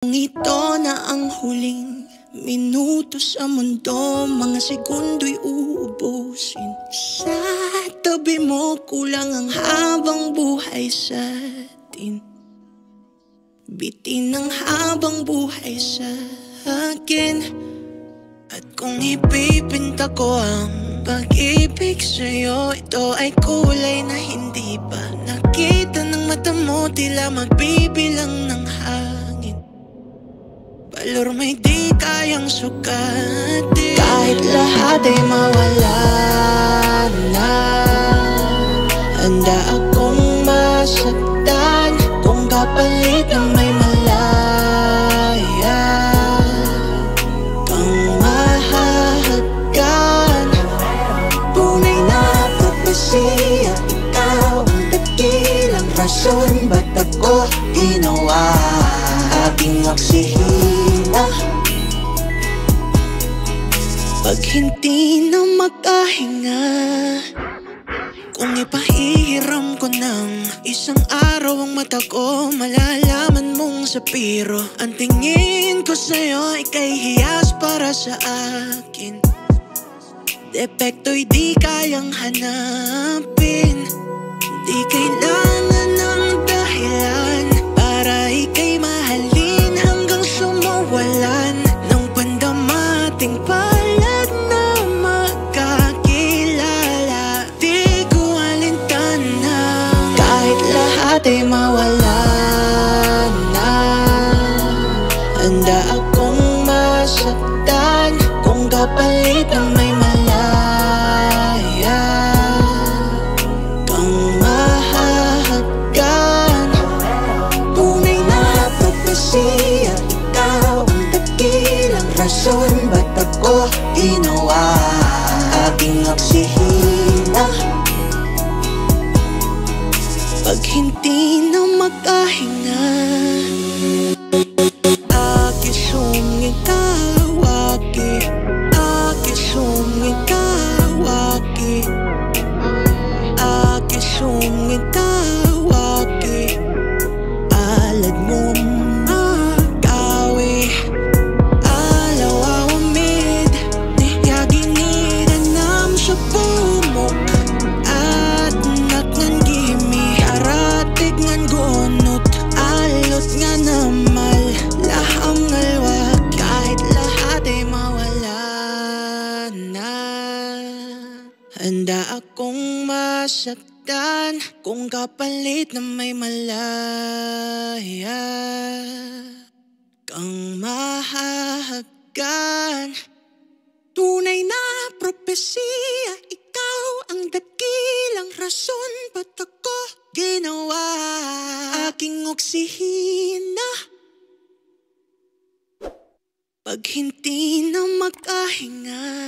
Kung ito na ang huling minuto sa mundo, mga segundo'y uubusin. Sa tabi mo, kulang ang habang buhay sa atin. Bitin ang habang buhay sa akin. At kung ipipinta ko ang pag-ibig sa'yo, ito ay kulay na hindi pa nakita ng mata mo. Tila magbibilang ng hangin, balor may di kayang sukatin. Kahit lahat ay mawala na, handa akong masaktan kung kapalit na may malaya kang mahahagkan. Tunay na propesya, ikaw ang dakilang rason ba't ako ginawa aking oksihina. Pag hindi na makahinga, kung ipahihiram ko ng isang araw ang mata ko, malalaman mong sa biro ang tingin ko sa'yo ay kahihiyas para sa akin. Depekto'y di kayang hanapin, di kailangan ng dahilan para ika'y mahalin hanggang sumawalan ng pandamating palad na magkakilala. Di ko alintana kahit lahat ay mawala na, handa akong masaktan kung kapalit na may malaya kang mahahagkan. Tunay na propesya, ikaw ang dakilang rason ba't ako ginawa aking oksihina. Pag hindi na makahinga, aking sumingawaki, aking sumingawaki, aking sumingawaki. Alad mo magawi, alaw awamid, niyaginiranam sa bumok at nakngan gimi, aratig ngan gunot, alot nga namal, laham ngalwag. Kahit lahat ay mawala na, handa akong masaktan kung kapalit na may malaya kang mahahagkan. Tunay na propesya, ikaw ang dakilang rason ba't ako ginawa aking oksihina. Pag hindi na makahinga,